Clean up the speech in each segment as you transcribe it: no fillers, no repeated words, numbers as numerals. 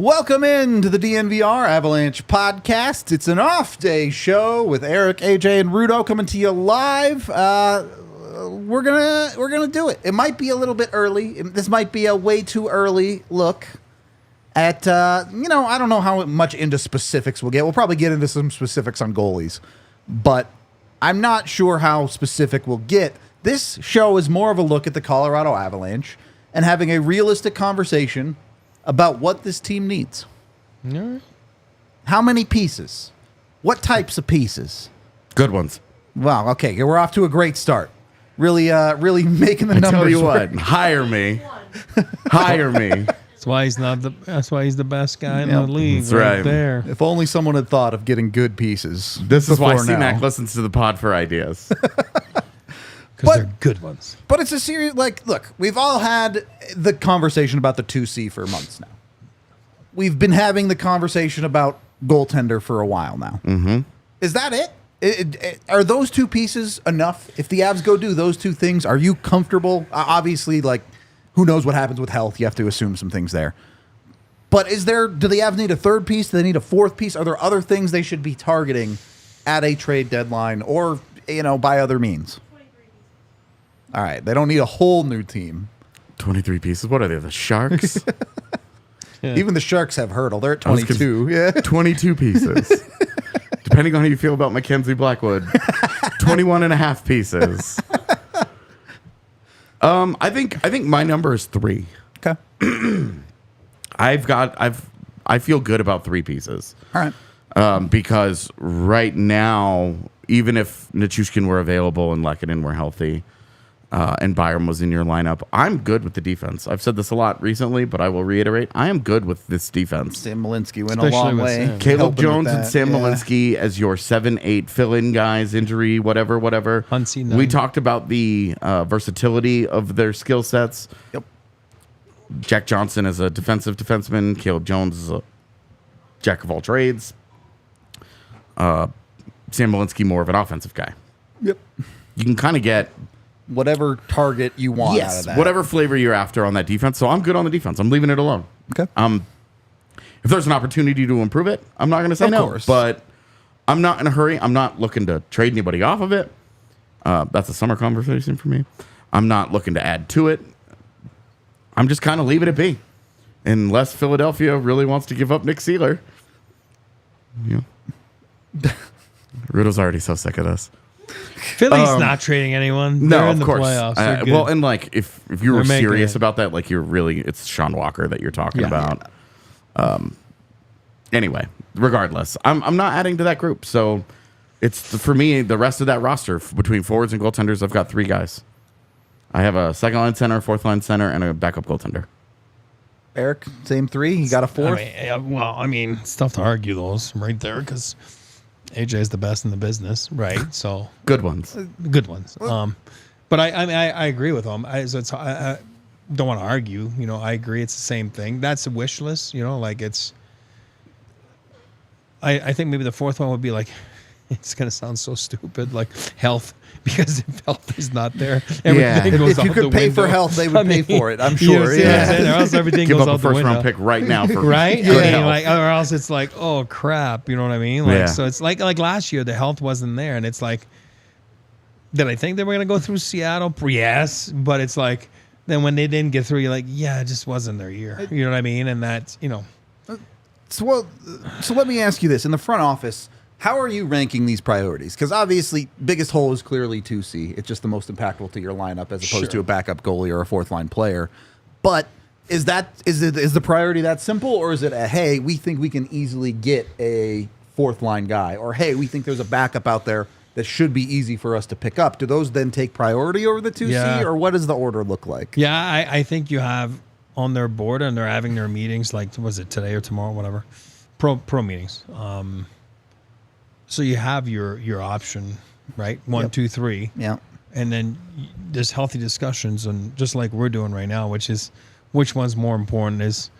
Welcome into the DNVR Avalanche Podcast. It's an off-day show with Eric, AJ, and Rudo coming to you live. We're gonna do it. It might be a little bit early. This might be a way too early look at I don't know how much into specifics we'll get. We'll probably get into some specifics on goalies, but I'm not sure how specific we'll get. This show is more of a look at the Colorado Avalanche and having a realistic conversation about what this team needs. Yeah. How many pieces? What types of pieces? Good ones. Wow, okay, we're off to a great start. Really making the numbers Tell you work. what, hire me. Hire me. That's why he's the best guy in the league. That's right. There. If only someone had thought of getting good pieces. This is why before now. CMAC listens to the pod for ideas. Because they're good ones. But it's a serious, look, we've all had the conversation about the 2C for months now. We've been having the conversation about goaltender for a while now. Mm-hmm. Is that it? Are those two pieces enough? If the Avs go do those two things, are you comfortable? Obviously, who knows what happens with health? You have to assume some things there. But do the Avs need a third piece? Do they need a fourth piece? Are there other things they should be targeting at a trade deadline or, by other means? All right, they don't need a whole new team. 23 pieces. What are they, the Sharks? Even the Sharks have hurdle. They're at 22. Yeah, 22 pieces. Depending on how you feel about Mackenzie Blackwood, 21 and a half pieces. I think my number is 3. Okay. I feel good about 3 pieces. All right. Because right now, even if Nichushkin were available and Lehkonen were healthy, and Byram was in your lineup, I'm good with the defense. I've said this a lot recently, but I will reiterate, I am good with this defense. Sam Malinsky went a long way. Sam. Caleb Jones and Sam Malinsky as your 7-8 fill-in guys, injury, whatever. Huntsy, We talked about the versatility of their skill sets. Yep. Jack Johnson is a defensive defenseman. Caleb Jones is a jack of all trades. Sam Malinsky more of an offensive guy. Yep. You can kind of get Whatever target you want out of that. whatever flavor you're after on that defense. So I'm good on the defense. I'm leaving it alone. Okay. If there's an opportunity to improve it, I'm not going to say Of no. course. But I'm not in a hurry. I'm not looking to trade anybody off of it. That's a summer conversation for me. I'm not looking to add to it. I'm just kind of leaving it be. Unless Philadelphia really wants to give up Nick Seeler. Yeah. Rudo's already so sick of this. Philly's not trading anyone. No, They're in of the course. playoffs. They're good. Well, and if you were They're making serious it. about that, it's Sean Walker that you're talking about. Anyway, regardless, I'm not adding to that group. So for me, the rest of that roster between forwards and goaltenders, I've got 3 guys. I have a second line center, fourth line center, and a backup goaltender. Eric, same 3. You got a 4th? It's tough to argue those right there because AJ is the best in the business, right? So Good ones. good ones. But I agree with them. I don't want to argue. I agree. It's the same thing. That's a wish list. It's. I think maybe the 4th one would be it's gonna sound so stupid, health, because if health is not there, everything goes If out you the could pay window. for health, they would pay for it. I'm You know sure. what I'm saying? Or else everything Give goes up out a the first window. round pick right now for Right? good Yeah. health. Or else it's oh crap, you know what I mean? So it's like last year, the health wasn't there, and it's did I think they were gonna go through Seattle? Yes, but it's then when they didn't get through, you're it just wasn't their year. You know what I mean? And that's So let me ask you this: in the front office, how are you ranking these priorities? Because obviously, biggest hole is clearly 2C. It's just the most impactful to your lineup as opposed to a backup goalie or a 4th line player. But is the priority that simple, or is it hey, we think we can easily get a 4th line guy, or hey, we think there's a backup out there that should be easy for us to pick up? Do those then take priority over the 2C, or what does the order look like? Yeah, I think you have on their board, and they're having their meetings. Was it today or tomorrow, whatever? Pro meetings. So you have your option, right? 1, 2, 3. Yeah. And then there's healthy discussions, and just like we're doing right now, which is which one's more important. Is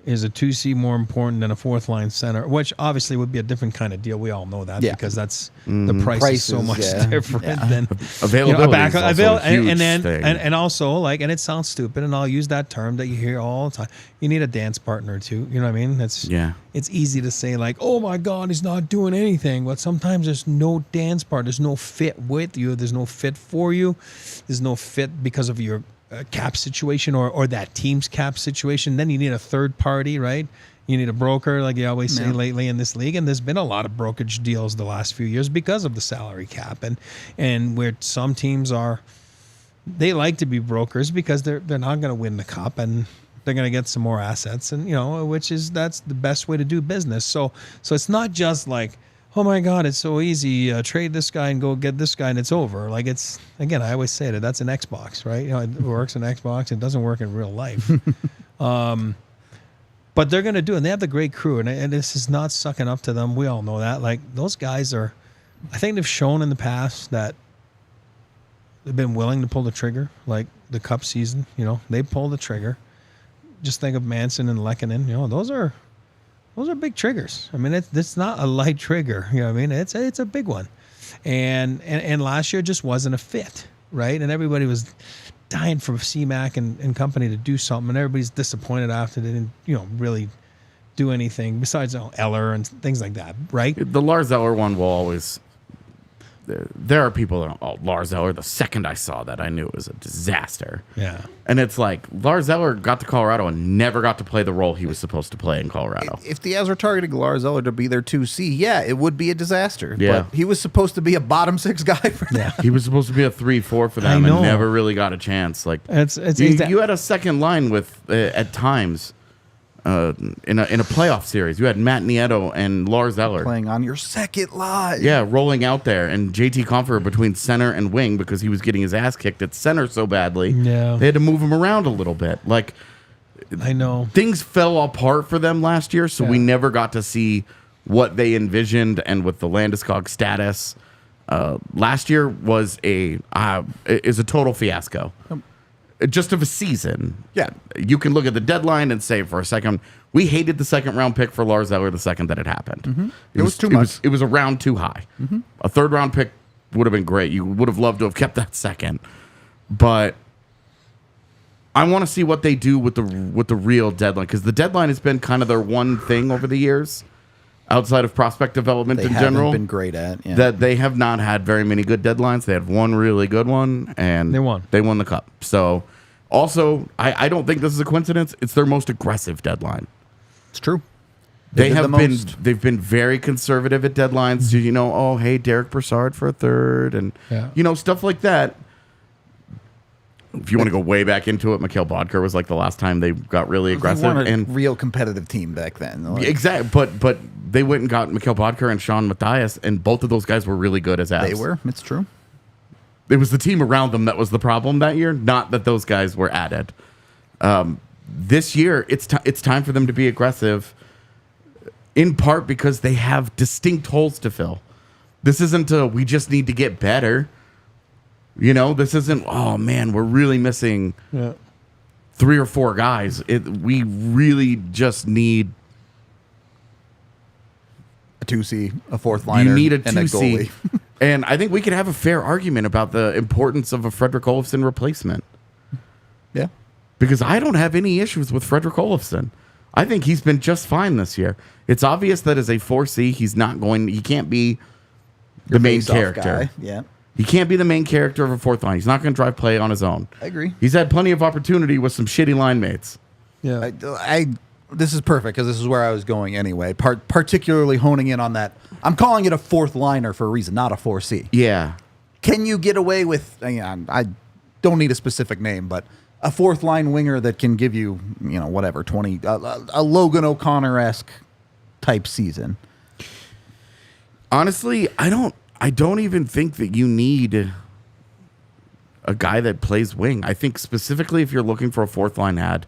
is a 2C more important than a fourth line center, which obviously would be a different kind of deal. We all know that because that's the price is so much different than availability. And also like, and it sounds stupid, and I'll use that term that you hear all the time. You need a dance partner too. You know what I mean? It's easy to say like, oh my God, he's not doing anything, but sometimes there's no dance part. There's no fit with you. There's no fit for you. There's no fit because of your cap situation or that team's cap situation. Then you need a third party, right? You need a broker, like you always say lately in this league. And there's been a lot of brokerage deals the last few years because of the salary cap, and where some teams they like to be brokers because they're not going to win the cup, and they're going to get some more assets, and that's the best way to do business. So it's not just like, oh my God, it's so easy. Trade this guy and go get this guy, and it's over. Like I always say that's an Xbox, right? It works in Xbox. It doesn't work in real life. But they're going to do it. And they have the great crew, and this is not sucking up to them. We all know that. Like those guys I think they've shown in the past that they've been willing to pull the trigger. Like the Cup season, they pull the trigger. Just think of Manson and Lehkonen. Those are big triggers. I mean, it's not a light trigger. You know what I mean? It's a big one. And last year just wasn't a fit, right? And everybody was dying for CMAC and company to do something, and everybody's disappointed after they didn't, really do anything besides Eller and things like that, right? The Lars Eller one will always. There are people that Lars Eller. The second I saw that, I knew it was a disaster. Yeah, and it's like Lars Eller got to Colorado and never got to play the role he was supposed to play in Colorado. If the Avs were targeting Lars Eller to be their 2C, it would be a disaster. Yeah, but he was supposed to be a bottom 6 guy for them. Yeah, he was supposed to be a 3-4 for them, and never really got a chance. Like you had a second line with at times. In a playoff series, you had Matt Nieto and Lars Eller playing on your second line. Yeah, rolling out there, and JT Compher between center and wing because he was getting his ass kicked at center so badly. Yeah, they had to move him around a little bit. Like, I know things fell apart for them last year, so we never got to see what they envisioned. And with the Landeskog status, last year is a total fiasco. Just of a season. Yeah. You can look at the deadline and say for a second, we hated the second round pick for Lars Eller the second that it happened. Mm-hmm. It was too much. It was a round too high. Mm-hmm. A third round pick would have been great. You would have loved to have kept that second. But I want to see what they do with the real deadline, because the deadline has been kind of their one thing over the years. Outside of prospect development in general, been great at that they have not had very many good deadlines. They had one really good one, and they won the cup. So, also, I don't think this is a coincidence. It's their most aggressive deadline. It's true. They've been very conservative at deadlines. Mm-hmm. Hey, Derek Brassard for a third, and stuff like that. If you want to go way back into it, Mikhail Bodker was like the last time they got really aggressive. They weren't a real competitive team back then. Exactly, but they went and got Mikhail Bodker and Sean Matthias, and both of those guys were really good as Avs. They were. It's true. It was the team around them that was the problem that year, not that those guys were added. This year, it's time for them to be aggressive, in part because they have distinct holes to fill. This isn't we just need to get better. This isn't, oh man, we're really missing 3 or 4 guys. We really just need a 2C, a fourth liner, you need a 2C. And a goalie. And I think we could have a fair argument about the importance of a Fredrik Olofsson replacement. Yeah. Because I don't have any issues with Fredrik Olofsson. I think he's been just fine this year. It's obvious that as a 4C, he can't be the main character. Guy. Yeah. He can't be the main character of a fourth line. He's not going to drive play on his own. I agree. He's had plenty of opportunity with some shitty line mates. Yeah. This is perfect because this is where I was going anyway. Particularly honing in on that. I'm calling it a fourth liner for a reason, not a 4C. Yeah. Can you get away with, I don't need a specific name, but a fourth line winger that can give you, 20, a Logan O'Connor-esque type season? Honestly, I don't even think that you need a guy that plays wing. I think specifically if you're looking for a fourth line ad,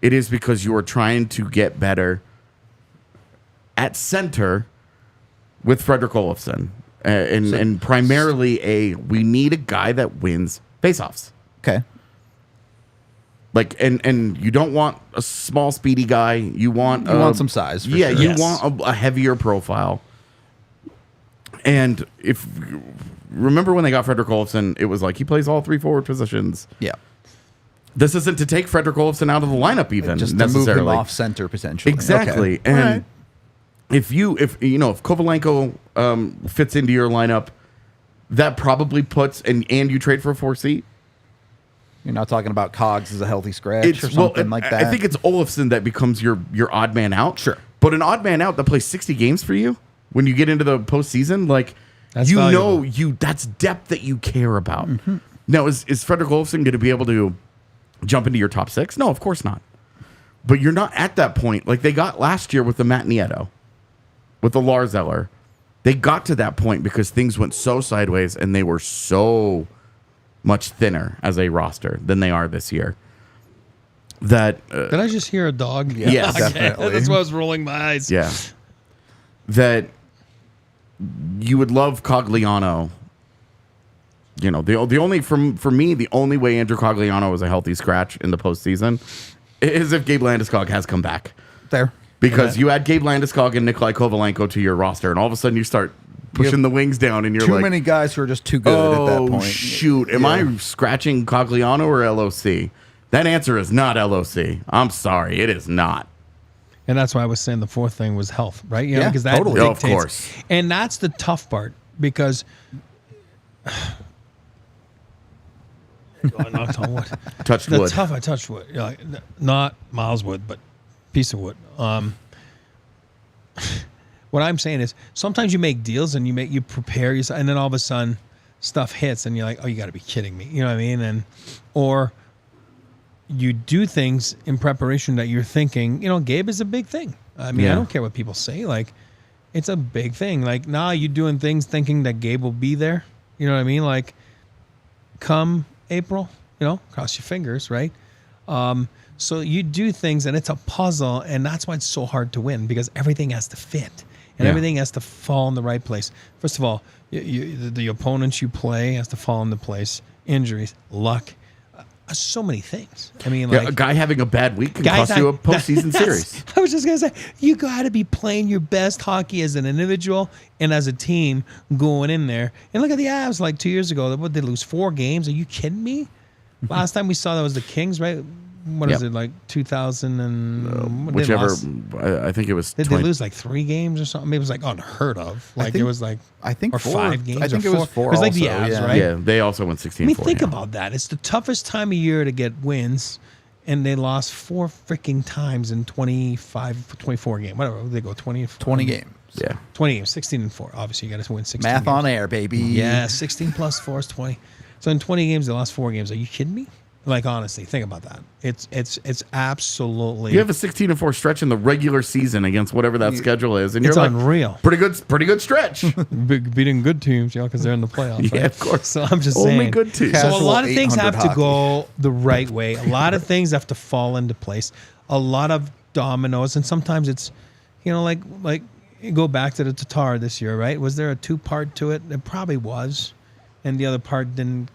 it is because you are trying to get better at center with Fredrik Olofsson. And primarily we need a guy that wins faceoffs. Okay. Like, and you don't want a small, speedy guy. You want some size. Yeah, sure. you want a heavier profile. And remember when they got Fredrik Olofsson, it was like he plays all 3 forward positions. Yeah. This isn't to take Fredrik Olofsson out of the lineup, even just to necessarily. move him off center potentially. Exactly. Okay. And right. if Kovalenko fits into your lineup, that probably puts and you trade for a 4C. You're not talking about Cogs as a healthy scratch or something like that. I think it's Olofsson that becomes your odd man out. Sure. But an odd man out that plays 60 games for you when you get into the postseason, like that's you valuable. know that's depth that you care about. Mm-hmm. Now, is Fredrik Olofsson going to be able to jump into your top 6? No, of course not. But you're not at that point. Like they got last year with the Matt Nieto, with the Lars Eller. They got to that point because things went so sideways and they were so much thinner as a roster than they are this year. That did I just hear a dog? Yeah, yes, definitely. That's why I was rolling my eyes. Yeah. That you would love Cogliano. You know, the only for me, the only way Andrew Cogliano is a healthy scratch in the postseason is if Gabe Landeskog has come back. There. Because you add Gabe Landeskog and Nikolai Kovalenko to your roster, and all of a sudden you start pushing the wings down, and you're too like, many guys who are just too good at that point. Shoot, am I scratching Cogliano or LOC? That answer is not LOC. I'm sorry, it is not. And that's why I was saying the fourth thing was health, right? You know, Yeah, because that totally. dictates. Of course. And that's the tough part because I knocked on wood. Touched The wood. tough, I touched wood. You know, like, not Miles wood, but piece of wood. What I'm saying is sometimes you make deals and you prepare yourself, and then all of a sudden stuff hits, and you're like, oh, you got to be kidding me. You know what I mean? Or you do things in preparation that you're thinking, you know, Gabe is a big thing. I mean, I don't care what people say. Like, it's a big thing. Like, now you're doing things thinking that Gabe will be there. You know what I mean? Like, come April, you know, cross your fingers, right? So you do things, and it's a puzzle, and that's why it's so hard to win, because everything has to fit, and everything has to fall in the right place. First of all, the opponents you play has to fall into place. Injuries, luck, so many things. I mean, like, a guy having a bad week can cost you a postseason series. I was just going to say, you got to be playing your best hockey as an individual and as a team going in there. And look at the Avs like 2 years ago. What, they lose 4 games? Are you kidding me? Last time we saw that was the Kings, right? What is it, like 2000 and whichever. I think it was. Did they lose like 3 games or something? It was like unheard of. Like it was like I think or 4. 5 games. I think or it was 4. It was like the also, Avs, right? Yeah, they also went 16. I mean, think about that. It's the toughest time of year to get wins, and they lost 4 freaking times in 24 games. Whatever they go 20 games. Yeah, 20 games, 16-4. Obviously, you got to win 16. Math games. on air, baby. Yeah, 16 plus 4 is 20. So in 20 games, they lost 4 games. Are you kidding me? Like, honestly, think about that. It's absolutely. You have a 16-4 stretch in the regular season against whatever that schedule is, and it's you're like, unreal. Pretty good stretch. Beating good teams, because they're in the playoffs. Yeah, right? of course. So I'm just Only saying. good teams. So a Casual lot of things 800 have to go the right way. A lot of things have to fall into place. A lot of dominoes, and sometimes it's, you know, like you go back to the Tatar this year, right? Was there a 2-part to it? It probably was, and the other part didn't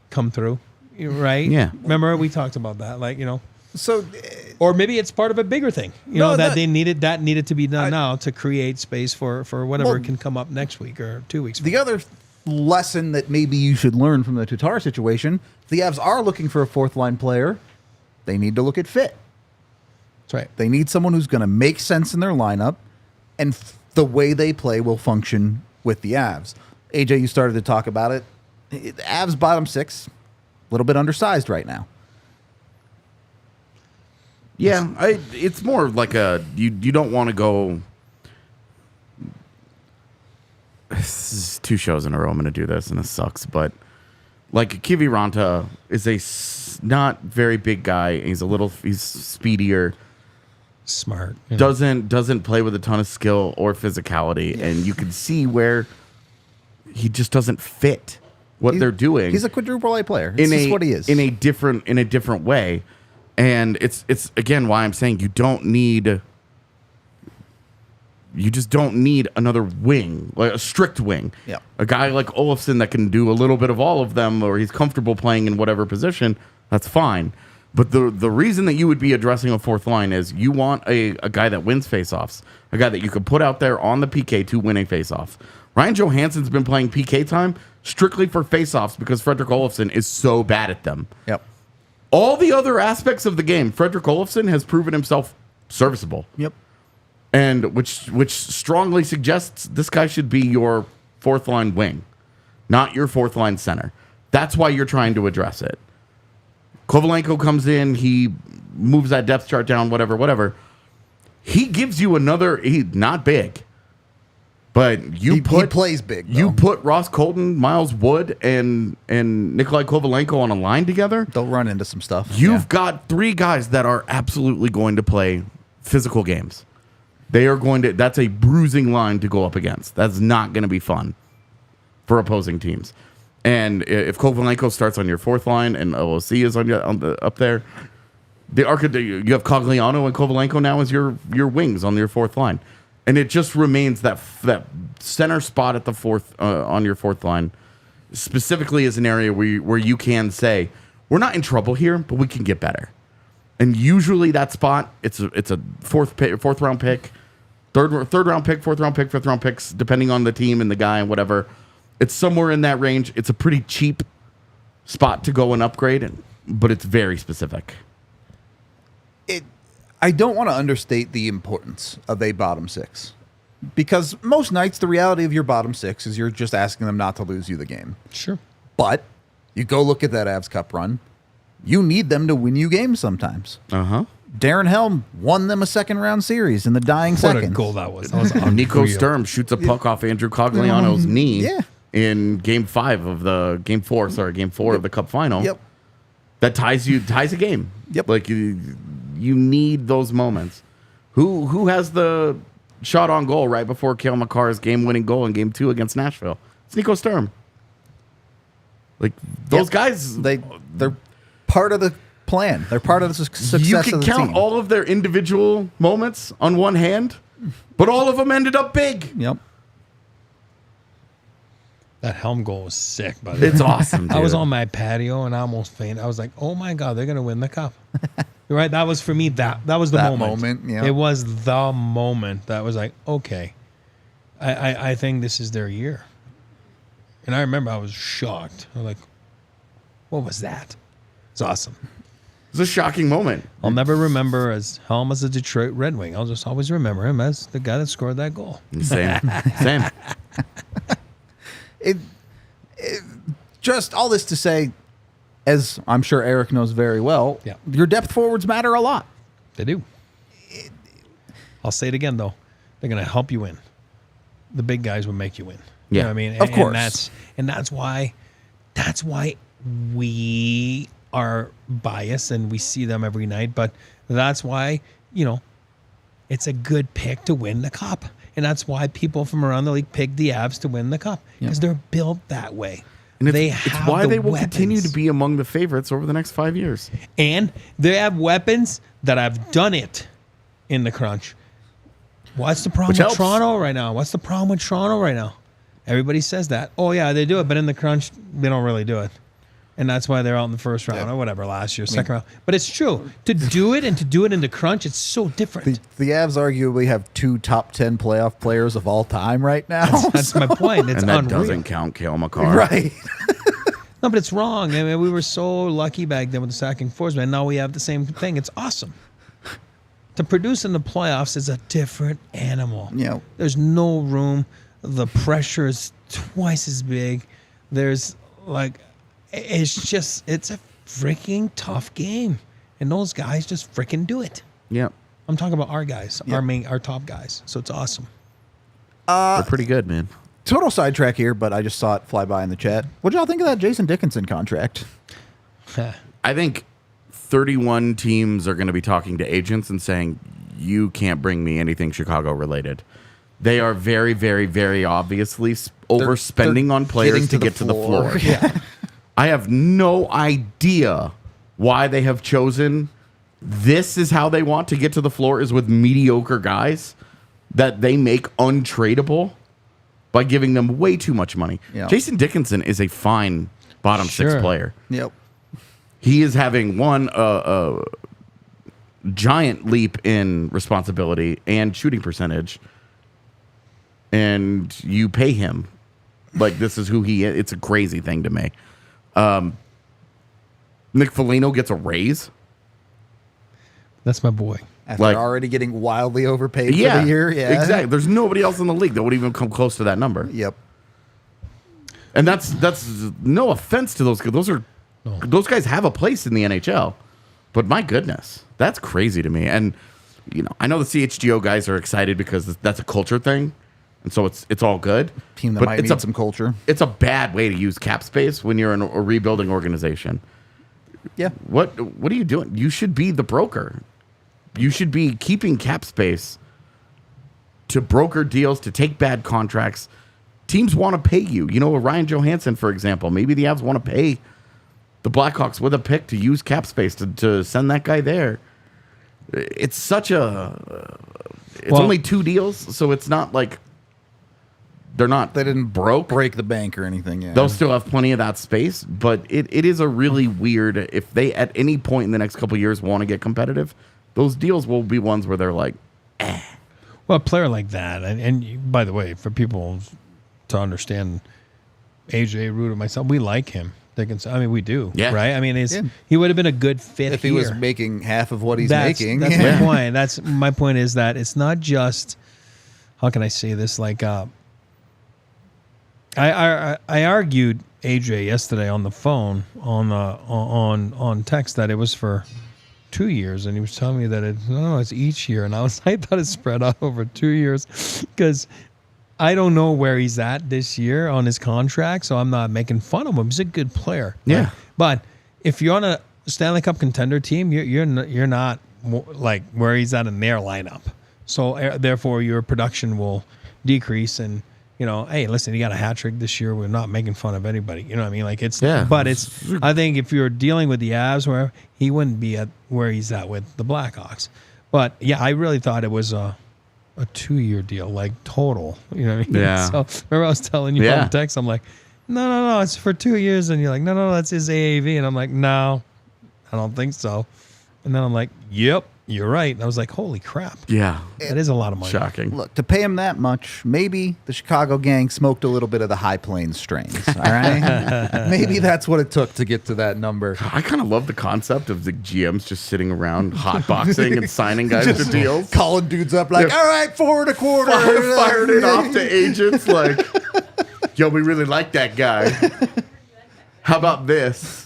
come through. Right? Yeah. Remember we talked about that, like, you know. So, or maybe it's part of a bigger thing, you know, that they needed to be done now to create space for whatever can come up next week or 2 weeks. The other lesson that maybe you should learn from the Tatar situation, if the Avs are looking for a 4th-line player, they need to look at fit. That's right. They need someone who's going to make sense in their lineup, and the way they play will function with the Avs. AJ, you started to talk about it. The Avs bottom 6. A little bit undersized right now. Yeah, it's more like you don't want to go. This is 2 shows in a row I'm going to do this, and this sucks. But like Kiviranta is a not very big guy. He's speedier, Smart. Doesn't play with a ton of skill or physicality, and you can see where he just doesn't fit what they're doing. He's a quadruple A player. It's just what he is. in a different way. And it's again why I'm saying you just don't need another wing, like a strict wing. Yeah. A guy like Olofsson that can do a little bit of all of them, or he's comfortable playing in whatever position, that's fine. But the reason that you would be addressing a fourth line is you want a guy that wins faceoffs, a guy that you could put out there on the PK to win a faceoff. Ryan Johansson's been playing PK time strictly for faceoffs because Fredrik Olofsson is so bad at them. Yep. All the other aspects of the game, Fredrik Olofsson has proven himself serviceable. Yep. And which strongly suggests this guy should be your fourth line wing, not your fourth line center. That's why you're trying to address it. Kovalenko comes in, he moves that depth chart down, whatever. He gives you another. He's not big, but he plays big. Though. You put Ross Colton, Miles Wood, and Nikolai Kovalenko on a line together. They'll run into some stuff. You've got three guys that are absolutely going to play physical games. They are going to. That's a bruising line to go up against. That's not going to be fun for opposing teams. And if Kovalenko starts on your fourth line and OOC is up there, you have Cogliano and Kovalenko now as your wings on your fourth line, and it just remains that center spot at the fourth on your fourth line, specifically as an area where you can say we're not in trouble here, but we can get better. And usually that spot it's a fourth round pick, third round pick, fourth round pick, fifth round picks, depending on the team and the guy and whatever. It's somewhere in that range. It's a pretty cheap spot to go and upgrade, but it's very specific. I don't want to understate the importance of a bottom six, because most nights the reality of your bottom six is you're just asking them not to lose you the game. Sure. But you go look at that Avs Cup run. You need them to win you games sometimes. Uh-huh. Darren Helm won them a second-round series in the dying seconds. What a goal that was. That was Nico Sturm shoots a puck off Andrew Cogliano's knee. Yeah. In game four of the Cup final. Yep. That ties a game. Yep. Like you need those moments. Who has the shot on goal right before Cale Makar's game-winning goal in game 2 against Nashville? It's Nico Sturm. Like those guys, they're part of the plan. They're part of the success of the team. You can count all of their individual moments on one hand, but all of them ended up big. Yep. That Helm goal was sick, by the way. It's awesome, dude. I was on my patio and I almost fainted. I was like, oh my God, they're going to win the cup. You're right. That was for me. That was the moment. Yeah. It was the moment that was like, okay, I think this is their year. And I remember I was shocked. I was like, what was that? It's awesome. It's a shocking moment. I'll never remember as Helm as a Detroit Red Wing. I'll just always remember him as the guy that scored that goal. Same. It just all this to say, as I'm sure Eric knows very well, your depth forwards matter a lot. They do. I'll say it again, though. They're going to help you win. The big guys will make you win. Yeah, you know what I mean? Of course. And that's why we are biased and we see them every night. But that's why, it's a good pick to win the cup. And that's why people from around the league pick the Avs to win the cup, because they're built that way. And it's why they will continue to be among the favorites over the next 5 years. And they have weapons that have done it in the crunch. What's the problem with Toronto right now? What's the problem with Toronto right now? Everybody says that. Oh, yeah, they do it, but in the crunch, they don't really do it. And that's why they're out in the first round or whatever last year, second round. But it's true. To do it and to do it in the crunch, it's so different. The Avs arguably have 2 top 10 playoff players of all time right now. That's my point. It's and that unreal. doesn't count Cale Makar. Right. No, but it's wrong. I mean, we were so lucky back then with the sacking forwards, man. Now we have the same thing. It's awesome. To produce in the playoffs is a different animal. Yeah. There's no room. The pressure is twice as big. There's it's a freaking tough game. And those guys just freaking do it. Yeah. I'm talking about our guys, our top guys. So it's awesome. They're pretty good, man. Total sidetrack here, but I just saw it fly by in the chat. What did y'all think of that Jason Dickinson contract? I think 31 teams are going to be talking to agents and saying, you can't bring me anything Chicago related. They are very, very, very obviously overspending on players to get to the floor. Yeah. I have no idea why they have chosen this is how they want to get to the floor, is with mediocre guys that they make untradeable by giving them way too much money. Yeah. Jason Dickinson is a fine bottom 6 player. Yep. he is having a giant leap in responsibility and shooting percentage, and you pay him like this is who he is. It's a crazy thing to me. Nick Foligno gets a raise. That's my boy. After already getting wildly overpaid for the year. Yeah, exactly. There's nobody else in the league that would even come close to that number. Yep. And that's no offense to those guys. Those guys have a place in the NHL. But my goodness, that's crazy to me. And I know the CHGO guys are excited because that's a culture thing, and so it's all good. Team that might need some culture. It's a bad way to use cap space when you're in a rebuilding organization. Yeah. What are you doing? You should be the broker. You should be keeping cap space to broker deals, to take bad contracts. Teams want to pay you. Ryan Johansson, for example. Maybe the Avs want to pay the Blackhawks with a pick to use cap space to send that guy there. It's such a... It's only 2 deals, so it's not like they didn't break the bank or anything. Yeah. They'll still have plenty of that space, but it is a really weird... If they, at any point in the next couple of years, want to get competitive, those deals will be ones where they're like, Well, a player like that, and by the way, for people to understand, AJ, Root, and myself, we like him. Dickinson. I mean, we do, right? I mean, he would have been a good fit if he was making half of what he's making. That's my point. That's my point. Is that it's not just, how can I say this? Like, I argued AJ yesterday on the phone on text that it was for 2 years, and he was telling me that it's each year, and I thought it spread out over 2 years because I don't know where he's at this year on his contract, so I'm not making fun of him. He's a good player. Yeah. Right? But if you're on a Stanley Cup contender team, you're not like where he's at in their lineup. So therefore, your production will decrease. And hey, listen, he got a hat trick this year. We're not making fun of anybody. You know what I mean? Like but I think if you're dealing with the Avs, where he wouldn't be at where he's at with the Blackhawks. But yeah, I really thought it was a 2-year deal, like total. You know what I mean? Yeah. So remember I was telling you on text, I'm like, no, it's for 2 years. And you're like, no, that's his AAV. And I'm like, no, I don't think so. And then I'm like, yep, you're right. And I was like, holy crap. Yeah. That is a lot of money. Shocking. Look, to pay him that much, maybe the Chicago gang smoked a little bit of the High Plains strains. All right? Maybe that's what it took to get to that number. I kind of love the concept of the GMs just sitting around hotboxing and signing guys to deals. Calling dudes up like, all right, $4.25. Fired it off to agents like, yo, we really like that guy. How about this?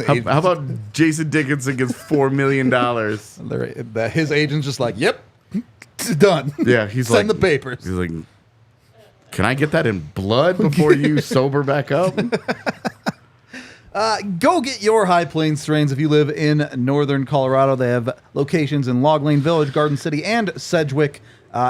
How about Jason Dickinson gets $4 million? His agent's just like, yep, it's done. Yeah, he's Send the papers. He's like, can I get that in blood before you sober back up? Go get your High Plains strains if you live in northern Colorado. They have locations in Log Lane Village, Garden City, and Sedgwick.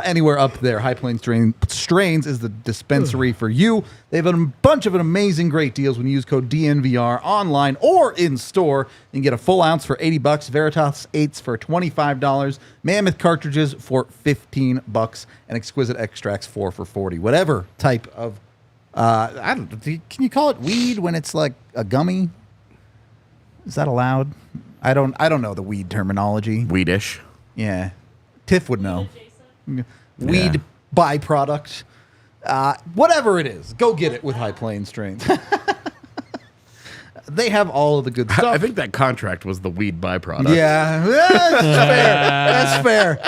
Anywhere up there, High Plains Strains is the dispensary for you. They have a bunch of amazing great deals when you use code DNVR online or in store. You can get a full ounce for $80, Veritas 8s for $25, Mammoth cartridges for $15, and Exquisite Extracts 4 for $40. Whatever type of, can you call it weed when it's like a gummy? Is that allowed? I don't know the weed terminology. Weedish. Yeah, Tiff would know. Weed byproduct, whatever it is, go get it with High Plains strains. They have all of the good stuff. I think that contract was the weed byproduct. Yeah, that's fair.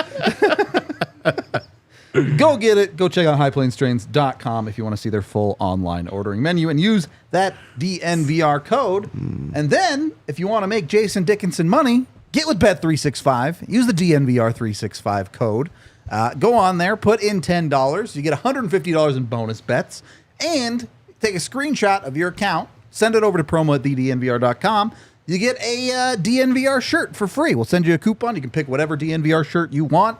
Go get it. Go check out highplainstrains.com if you want to see their full online ordering menu and use that DNVR code. And then, if you want to make Jason Dickinson money, get with Bet365. Use the DNVR 365 code. Go on there, put in $10. You get $150 in bonus bets, and take a screenshot of your account, send it over to promo@thednvr.com. You get a DNVR shirt for free. We'll send you a coupon. You can pick whatever DNVR shirt you want.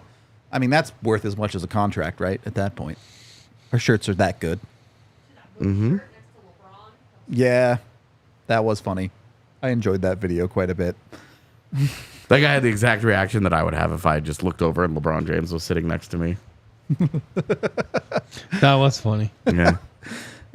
I mean, that's worth as much as a contract, right? At that point, our shirts are that good. Mm-hmm. Yeah, that was funny. I enjoyed that video quite a bit. That guy had the exact reaction that I would have if I just looked over and LeBron James was sitting next to me. That was funny. Yeah.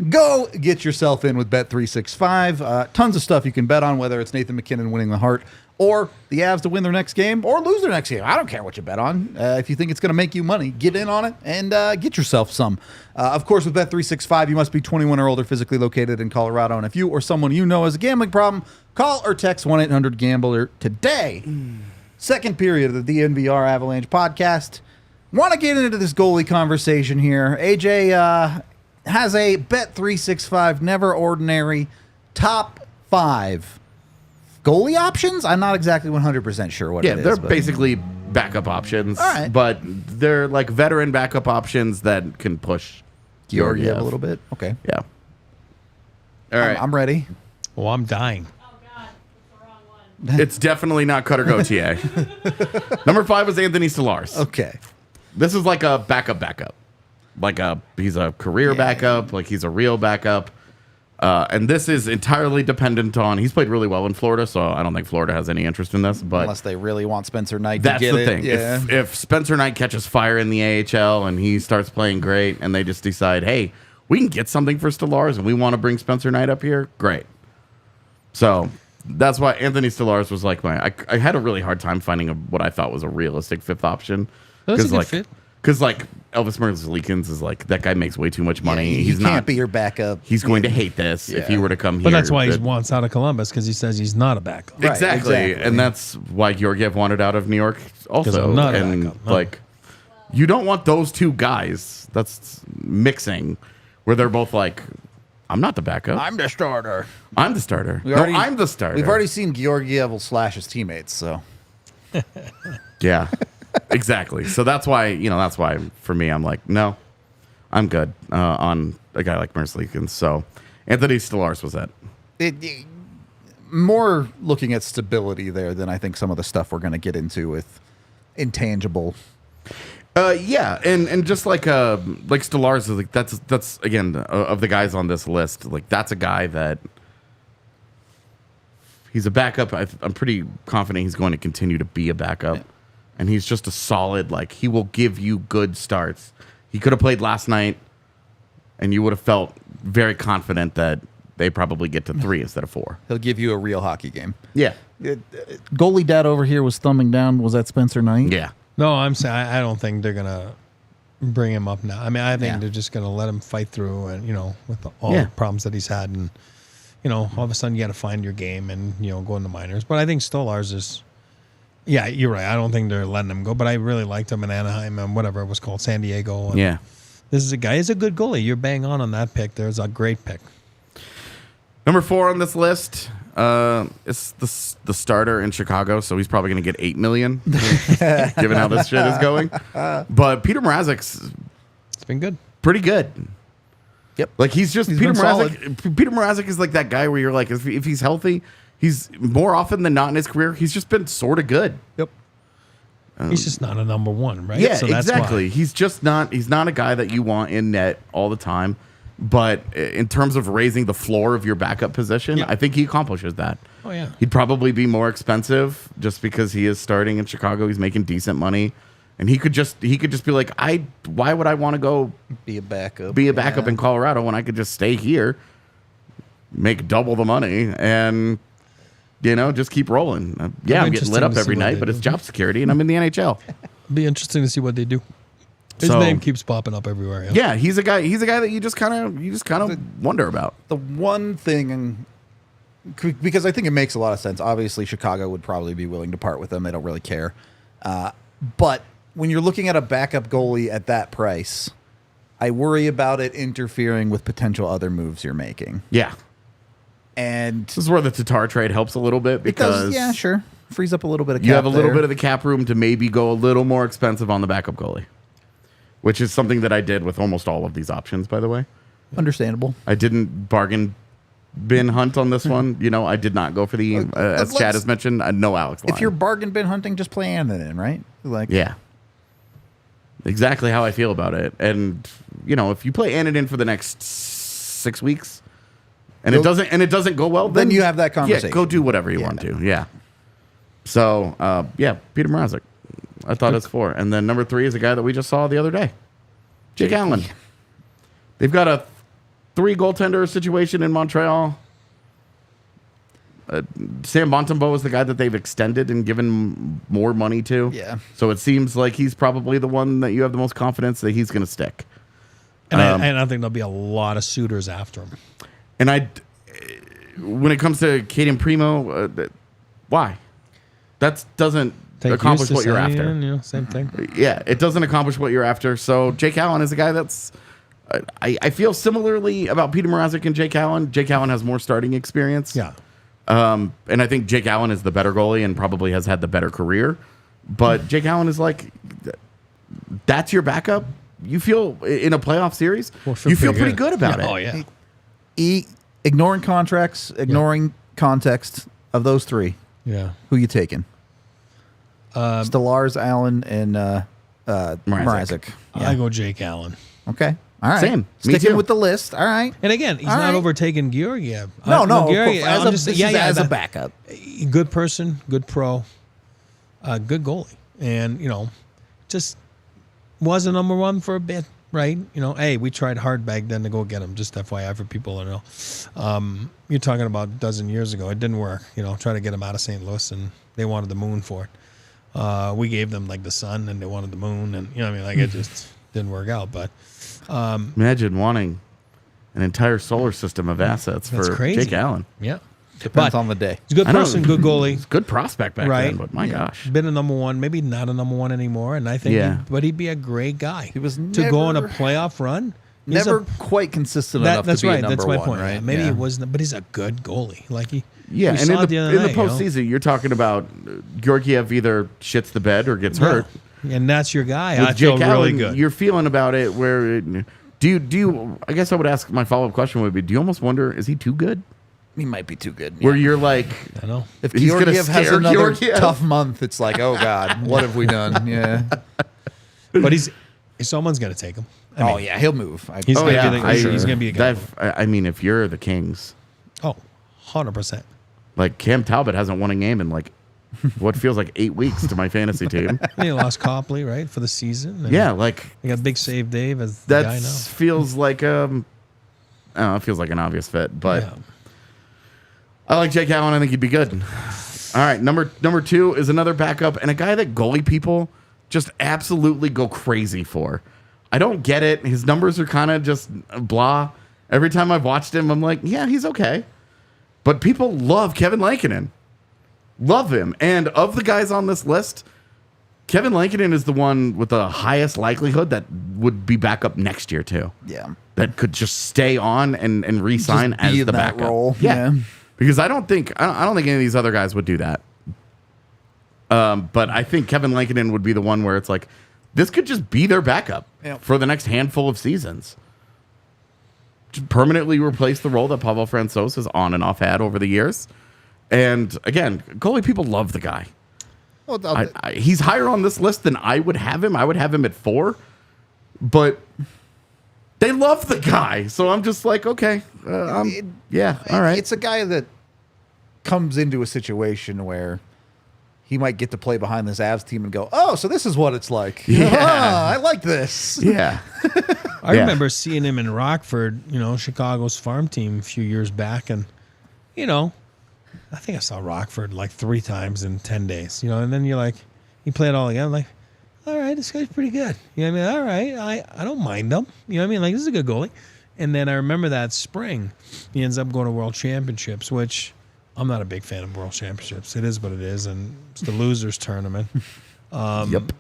Go get yourself in with Bet365. Tons of stuff you can bet on, whether it's Nathan McKinnon winning the Hart or the Avs to win their next game or lose their next game. I don't care what you bet on. If you think it's going to make you money, get in on it and get yourself some. Of course, with Bet365, you must be 21 or older, physically located in Colorado. And if you or someone you know has a gambling problem, call or text 1-800-GAMBLER today. Second period of the DNVR Avalanche podcast. Want to get into this goalie conversation here. AJ has a Bet365 Never Ordinary top 5 goalie options. I'm not exactly 100% sure what it is. They're basically backup options, all right, but they're like veteran backup options that can push Georgiev a little bit. Okay. Yeah. All right. I'm ready. Oh, I'm dying. Oh, God. It's the wrong one. It's definitely not Cutter Gauthier. Number 5 was Anthony Stolarz. Okay. This is like a backup. He's a career backup, like he's a real backup. And this is entirely dependent on, he's played really well in Florida, so I don't think Florida has any interest in this. But unless they really want Spencer Knight that's to get the it. thing. Yeah. If Spencer Knight catches fire in the AHL and he starts playing great and they just decide, hey, we can get something for Stolarz and we want to bring Spencer Knight up here, great. So that's why Anthony Stolarz was like I had a really hard time finding what I thought was a realistic 5th option. That's a good fit. Because Elvis Merzlikins is that guy makes way too much money. He can't be your backup. He's going to hate this if he were to come here. But that's why he wants out of Columbus, because he says he's not a backup. Right, exactly. And that's why Georgiev wanted out of New York also. I'm not a and backup, you don't want those two guys. That's mixing where they're both like, I'm not the backup. I'm the starter. I'm the starter. I'm the starter. We've already seen Georgiev will slash his teammates, so. Yeah. Exactly. So that's why for me, I'm like, no, I'm good on a guy like Merzlikins. So Anthony Stolarz was it. More looking at stability there than I think some of the stuff we're going to get into with intangible. Yeah, and just like Stolarz is like that's again of the guys on this list, like that's a guy that he's a backup. I'm pretty confident he's going to continue to be a backup. Yeah. And he's just a solid, he will give you good starts. He could have played last night, and you would have felt very confident that they probably get to 3 instead of 4. He'll give you a real hockey game. Yeah. Goalie dad over here was thumbing down. Was that Spencer Knight? Yeah. No, I'm saying I don't think they're going to bring him up now. I mean, I think they're just going to let him fight through and, with all the problems that he's had. And, all of a sudden you got to find your game and, go in the minors. But I think Stolarz is... Yeah, you're right. I don't think they're letting him go, but I really liked him in Anaheim and whatever it was called, San Diego. And this is a guy. He's a good goalie. You're bang on that pick. There's a great pick. Number 4 on this list is the starter in Chicago, so he's probably going to get $8 million, given how this shit is going. But Peter Mrazek's been good, pretty good. Yep, he's Peter Mrazek. Peter Mrazek is like that guy where you're like, if he's healthy. He's more often than not in his career, he's just been sort of good. Yep. He's just not a number 1, right? Yeah, so that's exactly. Why. He's not a guy that you want in net all the time. But in terms of raising the floor of your backup position, I think he accomplishes that. Oh, yeah. He'd probably be more expensive just because he is starting in Chicago. He's making decent money. And he could just be like, why would I want to go be a backup in Colorado when I could just stay here, make double the money, and just keep rolling. I'm getting lit up every night, but it's job security, and I'm in the NHL. Be interesting to see what they do. His name keeps popping up everywhere. Yeah, he's a guy that you just kind of wonder about. The one thing, because I think it makes a lot of sense. Obviously, Chicago would probably be willing to part with them. They don't really care. But when you're looking at a backup goalie at that price, I worry about it interfering with potential other moves you're making. Yeah. And this is where the Tatar trade helps a little bit because sure, frees up a little bit of cap. You have a little bit of the cap room to maybe go a little more expensive on the backup goalie, which is something that I did with almost all of these options, by the way. Understandable. I didn't bargain bin hunt on this one. I did not go for the as Chad has mentioned, no Alex line. If you're bargain bin hunting, just play Anderson, right? Exactly how I feel about it. And if you play Anderson for the next 6 weeks. And it doesn't go well. Then you have that conversation. Yeah, go do whatever you want to. Yeah. So Peter Mrazek, I thought it's 4, and then number 3 is a guy that we just saw the other day, Jake Allen. They've got a 3 goaltender situation in Montreal. Sam Montembeault is the guy that they've extended and given more money to. Yeah. So it seems like he's probably the one that you have the most confidence that he's going to stick. And I think there'll be a lot of suitors after him. And when it comes to Caden Primo, why? That doesn't accomplish what you're after. Same thing. Yeah, it doesn't accomplish what you're after. So Jake Allen is a guy that's... I feel similarly about Peter Mrazek and Jake Allen. Jake Allen has more starting experience. Yeah. And I think Jake Allen is the better goalie and probably has had the better career. But Jake Allen is like, that's your backup. You feel in a playoff series, you feel pretty good about it. Oh, yeah. Ignoring contracts, ignoring context of those 3. Yeah. Who you taking? Stolarz, Allen, and Mrazek. I go Jake Allen. Okay. All right. Same. Me Sticking too. with the list. All right. And again, he's All not right. overtaking Georgiev. No, Georgiev, as a backup. Good person, good pro, good goalie. And, just was a number 1 for a bit, right? Hey, we tried hard back then to go get him, just FYI for people to know. You're talking about a dozen years ago. It didn't work, try to get him out of St. Louis, and they wanted the moon for it. We gave them, like, the sun, and they wanted the moon, and, it just didn't work out, but... Imagine wanting an entire solar system of assets for crazy. Jake Allen. Yeah. Depends on the day. He's a good person, good goalie. He's a good prospect back then, but my gosh. Been a number 1, maybe not a number 1 anymore, and I think but he'd be a great guy. He was to go on a playoff run. Never quite consistent enough to be a number 1. That's my point. Right? Maybe it wasn't, but he's a good goalie. Like and in the postseason, you're talking about Georgiev either shits the bed or gets hurt. And that's your guy. With I feel Jake really Allen, good. You're feeling about it where do you I guess I would ask, my follow-up question would be, do you almost wonder, is he too good? He might be too good. Where you're like, I know. If he's gonna Georgiev has scare another Georgiev. tough month, it's like, oh God, what have we done? Yeah. But someone's going to take him. I mean, he'll move. He's oh gonna yeah, be he's going to be a guy. I mean, if you're the Kings, 100%. like Cam Talbot hasn't won a game in like what feels like 8 weeks to my fantasy team. They lost Copley, right, for the season. Yeah, like they got Big Save Dave as the guy now. Feels like I don't know, it feels like an obvious fit, but I like Jake Allen. I think he'd be good. All right, number 2 is another backup and a guy that goalie people just absolutely go crazy for. I don't get it. His numbers are kind of just blah. Every time I've watched him, I'm like, yeah, he's okay. But people love Kevin Lankinen. Love him. And of the guys on this list, Kevin Lankinen is the one with the highest likelihood that would be back up next year too. Yeah. That could just stay on and re-sign Just be as in the that backup. role. Yeah. Yeah. Because I don't think any of these other guys would do that. But I think Kevin Lankinen would be the one where it's like, this could just be their backup for the next handful of seasons. Just permanently replace the role that Pavel Francouz has on and off had over the years. And again, goalie people love the guy. Well, He's higher on this list than I would have him. I would have him at 4. But they love the guy. So I'm just like, okay. All right. It's a guy that comes into a situation where he might get to play behind this Avs team and go, oh, so this is what it's like. Yeah. I like this. Yeah. I remember seeing him in Rockford, Chicago's farm team a few years back. And, I think I saw Rockford like 3 times in 10 days, and then you're like, you play it all again. I'm like, all right, this guy's pretty good. You know what I mean? All right, I don't mind him. You know what I mean? Like, this is a good goalie. And then I remember that spring, he ends up going to World Championships, which I'm not a big fan of World Championships. It is what it is, and it's the losers tournament. Yep.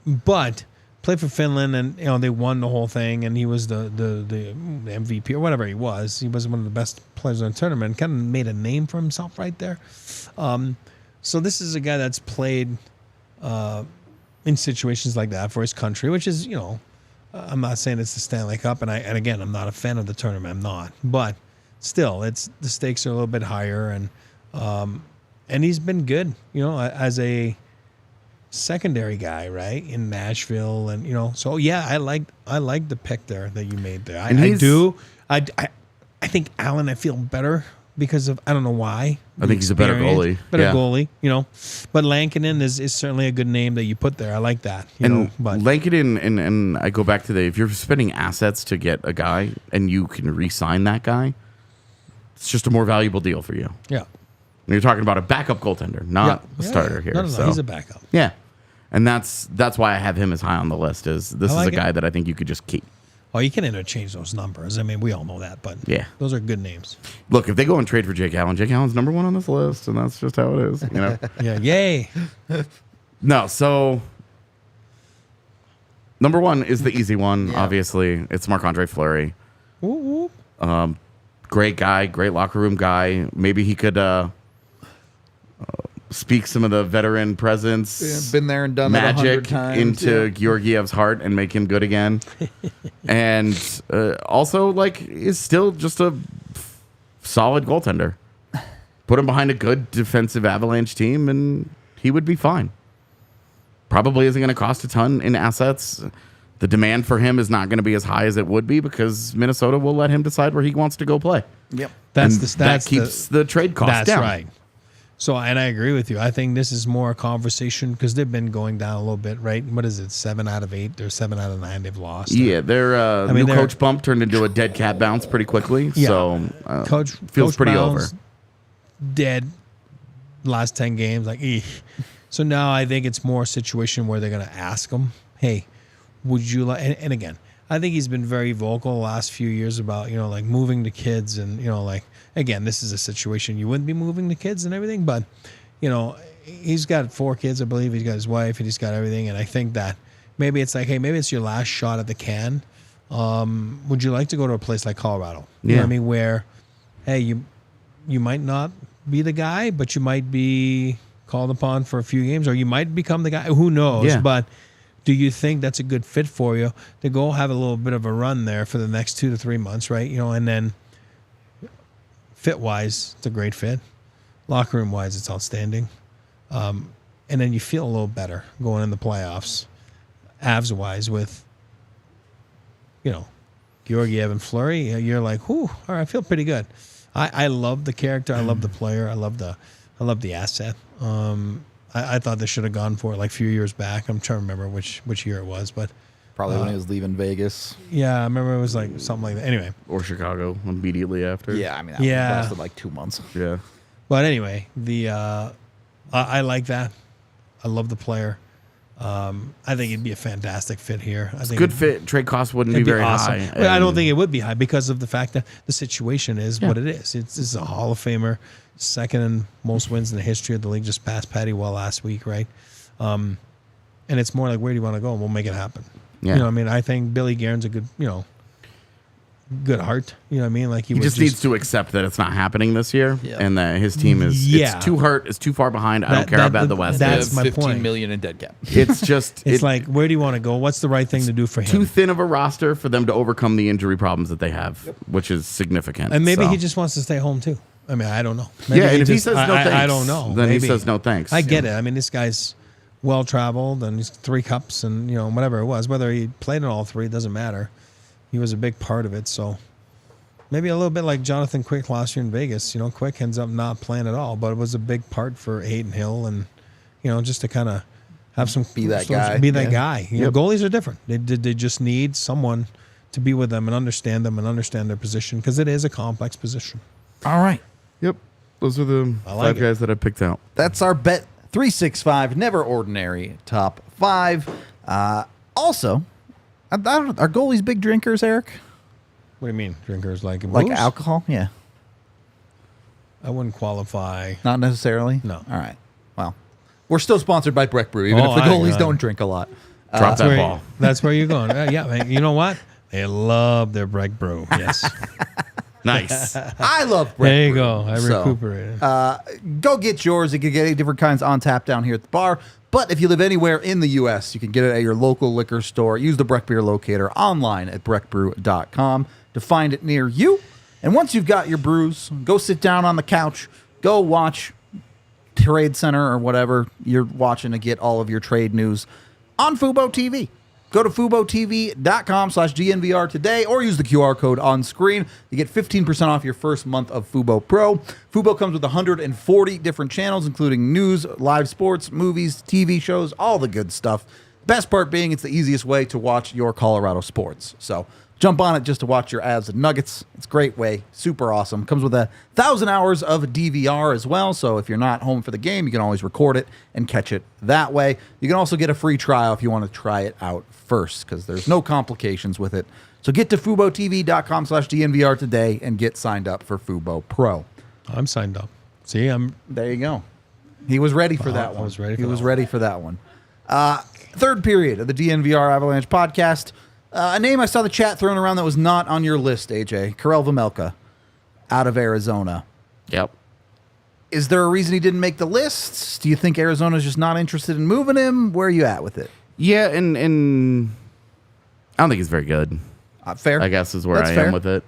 But played for Finland, and they won the whole thing, and he was the MVP or whatever he was. He was one of the best players in the tournament. Kind of made a name for himself right there. So this is a guy that's played in situations like that for his country, which is I'm not saying it's the Stanley Cup, and again I'm not a fan of the tournament. I'm not, but still, the stakes are a little bit higher, and he's been good, as a secondary guy, right, in Nashville, and so yeah, I like the pick there that you made there. I do. I think Allen, I feel better because of, I don't know why. I think he's a better goalie. Better Yeah. goalie, But Lankinen is certainly a good name that you put there. I like that. But Lankinen, and I go back to if you're spending assets to get a guy and you can re-sign that guy, it's just a more valuable deal for you. yeah. And you're talking about a backup goaltender, not a starter here. No, So he's a backup. yeah, and that's why I have him as high on the list. This is a guy that I think you could just keep. Oh, you can interchange those numbers. I mean, we all know that, but Yeah. those are good names. Look, if they go and trade for Jake Allen's number one on this list, and that's just how it is. Yeah, yay. No, so number one is the easy one. Obviously, it's Marc-Andre Fleury. Whoop, whoop. Great guy, great locker room guy. Maybe he could speak some of the veteran presence, Been there and done that 100 magic times. into Georgiev's heart and make him good again. And also, is still just a solid goaltender. Put him behind a good defensive Avalanche team, and he would be fine. Probably isn't going to cost a ton in assets. The demand for him is not going to be as high as it would be because Minnesota will let him decide where he wants to go play. Yep. That keeps the trade cost down. That's right. So, and I agree with you. I think this is more a conversation because they've been going down a little bit, right? What is it? 7 out of 8 or 7 out of 9 they've lost. Yeah, their new coach bump turned into a dead cat bounce pretty quickly. Yeah. So, Coach pretty Brown's over. Dead last 10 games. So now I think it's more a situation where they're going to ask him, hey, would you like, and again, I think he's been very vocal the last few years about, moving the kids and, again, this is a situation you wouldn't be moving the kids and everything, but, he's got 4 kids, I believe. He's got his wife and he's got everything. And I think that maybe it's hey, maybe it's your last shot at the can. Would you like to go to a place like Colorado? You know what I mean? Where, hey, you might not be the guy, but you might be called upon for a few games, or you might become the guy. Who knows? Yeah. But do you think that's a good fit for you to go have a little bit of a run there for the next 2 to 3 months, right? And then fit-wise, it's a great fit. Locker room-wise, it's outstanding. And then you feel a little better going in the playoffs, Avs-wise, with, Georgiev and Fleury. You're like, whew, all right, I feel pretty good. I love the character. I love the player. I love the asset. I thought they should have gone for it a few years back. I'm trying to remember which year it was, but Probably when he was leaving Vegas. yeah, I remember it was something like that. Anyway, Or Chicago immediately after. Yeah, I mean, that Yeah. lasted 2 months. Yeah. but anyway, I like that. I love the player. I think it'd be a fantastic fit here. I think Good fit. Trade cost wouldn't be It'd be very awesome. high. But I don't and- think it would be high because of the fact that the situation is what it is. It's a Hall of Famer, second in most wins in the history of the league, just passed Patty Well last week, right? And it's more like, where do you want to go? And we'll make it happen. Yeah. I mean, I think Billy Guerin's a good, good heart. You know what I mean? Like He just needs to accept that it's not happening this year, Yeah. and that his team is it's too hurt, it's too far behind. I don't care about the West. That's They my have 15 point. million in dead cap. It's just It's like, where do you want to go? What's the right thing to do for him? too thin of a roster for them to overcome the injury problems that they have, which is significant. And maybe So- he just wants to stay home too. I mean, I don't know. Maybe and if he just- says no thanks, I don't know. then Maybe. he says no thanks. I get it. I mean, this guy's well traveled and he's 3 cups and whatever it was. Whether he played in all 3, it doesn't matter. He was a big part of it. So maybe a little bit like Jonathan Quick last year in Vegas. Quick ends up not playing at all, but it was a big part for Hayden Hill and just to kind of have some Be that guy. Be that Yeah. guy. Goalies are different. They just need someone to be with them and understand their position because it is a complex position. All right. Yep, those are the I like 5 it. guys that I picked out. That's our Bet 365 Never Ordinary Top 5. Also, are goalies big drinkers, Eric? What do you mean? Drinkers like Like booze? alcohol? Yeah. I wouldn't qualify. Not necessarily? No. All right. Well, we're still sponsored by Breck Brew, even if the goalies don't drink a lot. Drop that ball. That's where you're going. Yeah, man. You know what? They love their Breck Brew. Yes. Nice. I love Breck There you Brew. go. I So, recuperated. Go get yours. You can get 8 different kinds on tap down here at the bar. But if you live anywhere in the U.S., you can get it at your local liquor store. Use the Breck Beer Locator online at breckbrew.com to find it near you. And once you've got your brews, go sit down on the couch. Go watch Trade Center or whatever you're watching to get all of your trade news on Fubo TV. Go to FuboTV.com/DNVR today or use the QR code on screen. You get 15% off your first month of Fubo Pro. Fubo comes with 140 different channels, including news, live sports, movies, TV shows, all the good stuff. Best part being it's the easiest way to watch your Colorado sports. So jump on it just to watch your Avs and Nuggets. It's a great way. Super awesome. Comes with 1,000 hours of DVR as well. So if you're not home for the game, you can always record it and catch it that way. You can also get a free trial if you want to try it out first, because there's no complications with it. So get to FuboTV.com/DNVR today and get signed up for Fubo Pro. I'm signed up. See, There you go. He was ready for that one. I was ready for He that was one. ready for that one. Third period of the DNVR Avalanche podcast. A name I saw the chat thrown around that was not on your list, AJ. Vehmelka, out of Arizona. Yep. Is there a reason he didn't make the list? Do you think Arizona's just not interested in moving him? Where are you at with it? Yeah, and I don't think he's very good. Fair. I guess is where That's I fair. am with it.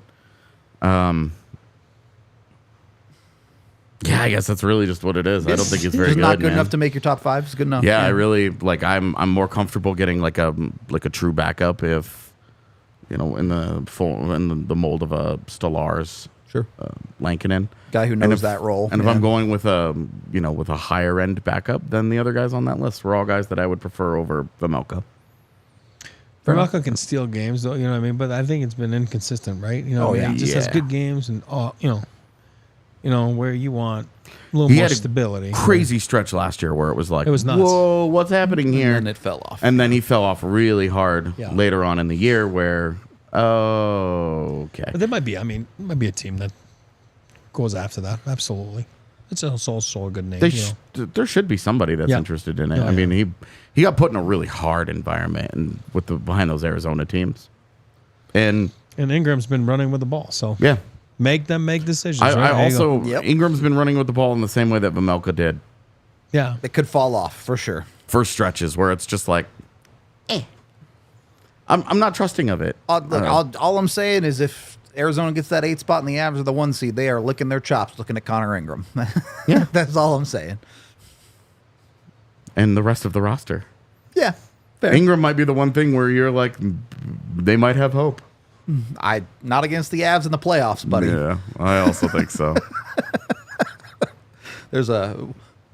Yeah, I guess that's really just what it is. I don't think he's very Just good. not good man. enough to make your top five. It's good enough. Yeah, I really like. I'm more comfortable getting like a true backup if in the mold of a Stolarz, Sure. Lankinen, Guy who And knows if- that role. And if Yeah. I'm going with a higher end backup than the other guys on that list, we're all guys that I would prefer over Vehmelka. Vehmelka can steal games, though. You know what I mean? But I think it's been inconsistent, right? You know, Oh, yeah. he just has Yeah. good games, and where you want a little He more had a stability. Crazy stretch last year where it was like, It was nuts. whoa, what's happening here? And then it fell off. And then he fell off really hard Yeah. later on in the year where, okay. But there might be a team that goes after that. Absolutely, it's also a good name. There should be somebody that's Yeah. interested in it. Yeah, I mean, he got put in a really hard environment and behind those Arizona teams. And And Ingram's been running with the ball, so yeah, make them make decisions. I right? There you go. also, Yep. Ingram's been running with the ball in the same way that Vehmelka did yeah. It could fall off for sure. for stretches where it's just like, I'm not trusting of it. All I'm saying is if Arizona gets that 8 spot and the Avs are the 1 seed, they are licking their chops looking at Connor Ingram. Yeah. That's all I'm saying. And the rest of the roster. Yeah. Fair. Ingram might be the one thing where you're like, they might have hope. Not against the Avs in the playoffs, buddy. Yeah, I also think so. There's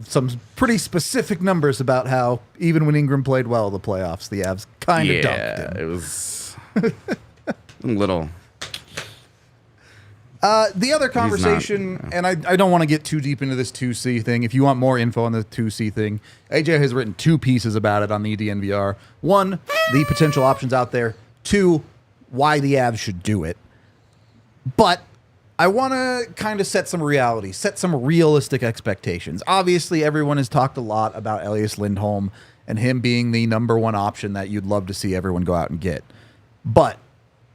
some pretty specific numbers about how even when Ingram played well in the playoffs, the Avs kind of dumped Yeah, him. it was a little. The other conversation, and I don't want to get too deep into this 2C thing. If you want more info on the 2C thing, AJ has written 2 pieces about it on the DNVR. 1, the potential options out there. 2, why the Avs should do it. But I want to kind of set some reality, set some realistic expectations. Obviously, everyone has talked a lot about Elias Lindholm and him being the number 1 option that you'd love to see everyone go out and get. But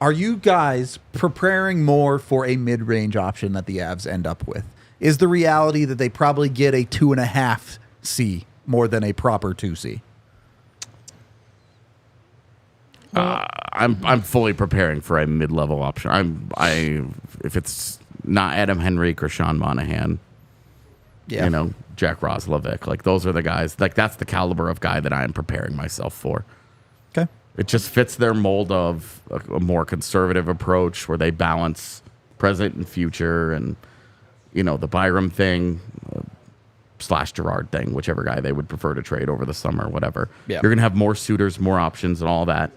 are you guys preparing more for a mid-range option that the Avs end up with? Is the reality that they probably get a 2.5 C more than a proper 2C? I'm fully preparing for a mid-level option. If it's not Adam Henrique or Sean Monahan, Jack Roslovic, like those are the guys. Like that's the caliber of guy that I am preparing myself for. Okay. It just fits their mold of a more conservative approach where they balance present and future, and the Byram thing / Gerard thing, whichever guy they would prefer to trade over the summer, whatever. Yeah. You're gonna have more suitors, more options, and all that.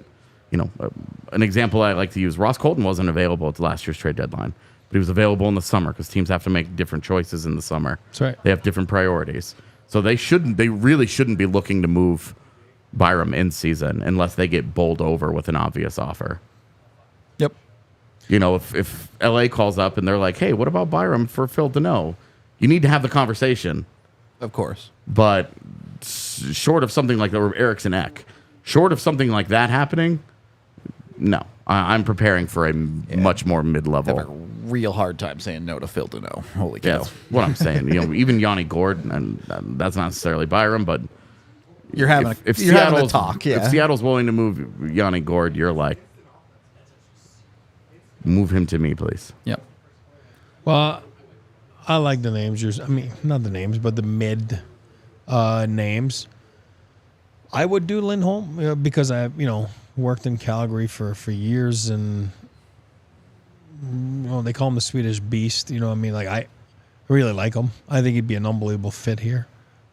An example I like to use: Ross Colton wasn't available at the last year's trade deadline, but he was available in the summer because teams have to make different choices in the summer. That's right. They have different priorities, so they really shouldn't be looking to move Byram in season unless they get bowled over with an obvious offer. Yep. If LA calls up and they're like, "Hey, what about Byram for Phil Deneau?" You need to have the conversation. Of course. But short of something like Eriksson Ek, short of something like that happening, no. I'm preparing for a much more I have a mid-level. real hard time saying no to Phil Deneau. Holy cow. That's what I'm saying. Even Yanni Gord, and that's not necessarily Byram, but You're having if you're having a Seattle's talk. Yeah. if Seattle's willing to move Yanni Gord, you're like, move him to me, please. Yep. Well, I like the names. Not the names, but the mid names. I would do Lindholm because I, worked in Calgary for years, and they call him the Swedish Beast. You know what I mean? Like, I really like him. I think he'd be an unbelievable fit here.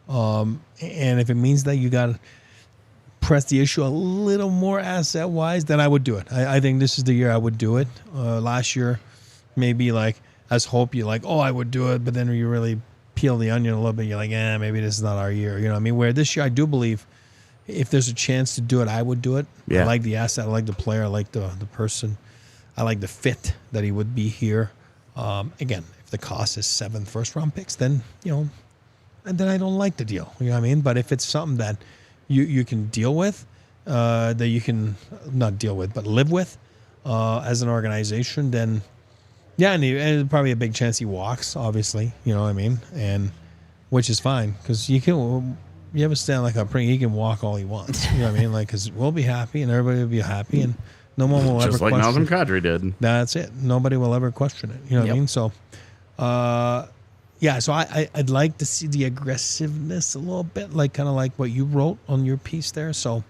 And if it means that you got to press the issue a little more asset wise, then I would do it. I think this is the year I would do it. Last year, maybe like as hope, you're like, oh, I would do it, but then you really peel the onion a little bit. You're like, maybe this is not our year. You know what I mean? Where this year, I do believe if there's a chance to do it, I would do it. Yeah. I like the asset. I like the player. I like the person. I like the fit that he would be here. Again, if the cost is 7 first-round picks, then, and then I don't like the deal. You know what I mean? But if it's something that you can deal with, that you can not deal with, but live with as an organization, then, yeah, and probably a big chance he walks, obviously. You know what I mean? And which is fine because you have a stand like a pring, he can walk all he wants. You know what I mean? Like, because we'll be happy and everybody will be happy and no one will just ever like question Nazem Kadri did. That's it. Nobody will ever question it. You know what I mean? So, yeah, so I'd like to see the aggressiveness a little bit, like kind of like what you wrote on your piece there. So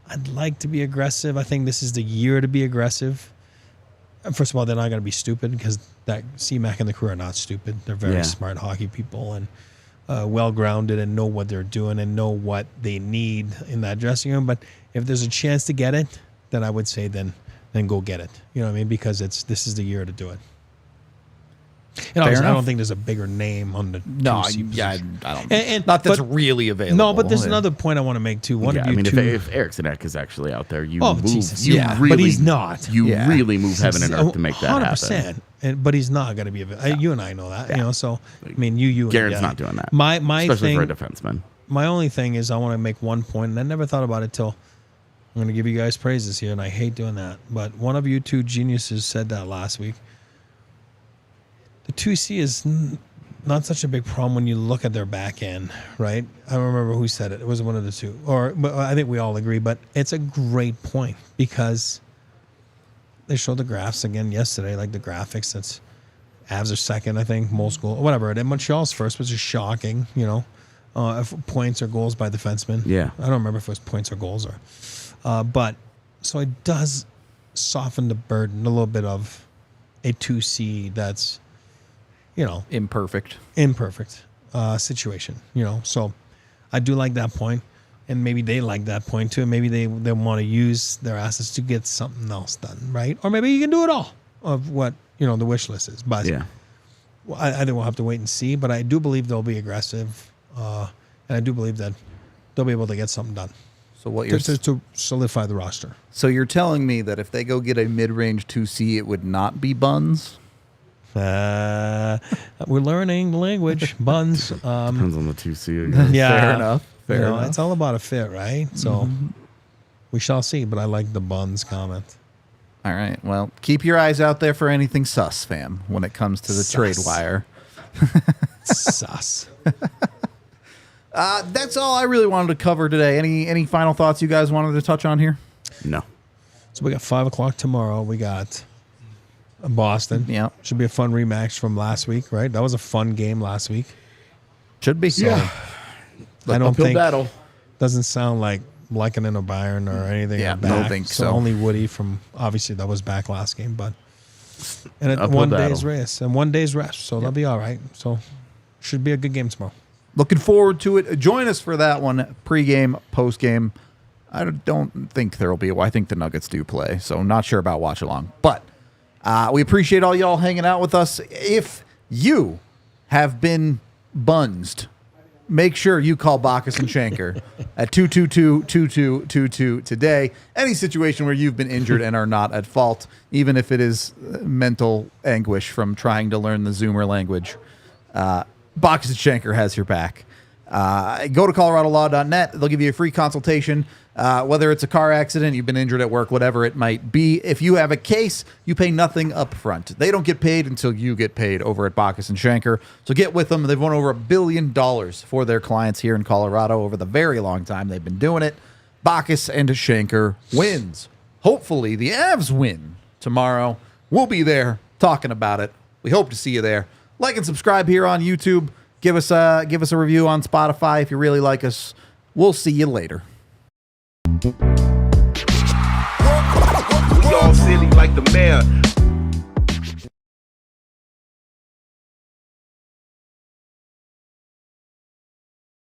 I'd like to be aggressive. I think this is the year to be aggressive. First of all, they're not going to be stupid because that C-Mac and the crew are not stupid. They're very smart hockey people and well-grounded and know what they're doing and know what they need in that dressing room. But if there's a chance to get it, then I would say then go get it. You know what I mean? Because this is the year to do it. And obviously, I don't think there's a bigger name on the 2C position. I don't. And not that's really available. No, but there's another point I want to make too. If Eriksson Ek is actually out there, but he's not. You really move heaven and earth to make that 100%. happen. But he's not going to be available. You and I know that. So I mean, you. Garrett's not doing that. My especially thing, for a defenseman. My only thing is I want to make one point, and I never thought about it till I'm going to give you guys praises here, and I hate doing that. But one of you two geniuses said that last week. The 2C is not such a big problem when you look at their back end, right? I don't remember who said it. It was one of the two. But I think we all agree. But it's a great point because they showed the graphs again yesterday, like the graphics. That's Avs are second, I think, most goal, whatever. And Montreal's first, which is shocking, if points or goals by defensemen. Yeah. I don't remember if it was points or goals. But so it does soften the burden a little bit of a 2C that's, imperfect situation, so I do like that point, and maybe they like that point too. Maybe they want to use their assets to get something else done, right? Or maybe you can do it all of what the wish list is. But I think we'll have to wait and see. But I do believe they'll be aggressive, and I do believe that they'll be able to get something done. So what you're to solidify the roster. So you're telling me that if they go get a mid-range 2C, it would not be Buns? We're learning language. Buns. Depends on the 2C. Yeah, fair enough. Fair enough. It's all about a fit, right? So we shall see. But I like the Buns comment. All right. Well, keep your eyes out there for anything sus, fam, when it comes to the trade wire. Sus. That's all I really wanted to cover today. Any final thoughts you guys wanted to touch on here? No. So we got 5:00 tomorrow. We got Boston. Yeah. Should be a fun rematch from last week, right? That was a fun game last week. Should be. So I don't think battle. Doesn't sound like Lehkonen or Byron or anything. Yeah, back. don't think so. Only Woody from obviously that was back last game, but and it's Uphill 1 battle. day's race and 1 day's rest, so they'll be all right. So should be a good game tomorrow. Looking forward to it. Join us for that one, pregame, postgame. I don't think there will be. I think the Nuggets do play, so I'm not sure about watch along, but. We appreciate all y'all hanging out with us. If you have been bunsed, make sure you call Bacchus and Shanker at 222-2222 today. Any situation where you've been injured and are not at fault, even if it is mental anguish from trying to learn the Zoomer language, Bacchus and Shanker has your back. Go to coloradolaw.net. They'll give you a free consultation. Whether it's a car accident, you've been injured at work, whatever it might be. If you have a case, you pay nothing up front. They don't get paid until you get paid over at Bacchus and Shanker. So get with them. They've won over $1 billion for their clients here in Colorado over the very long time they've been doing it. Bacchus and Shanker wins. Hopefully the Avs win tomorrow. We'll be there talking about it. We hope to see you there. Like and subscribe here on YouTube. Give us a review on Spotify if you really like us. We'll see you later. the mayor.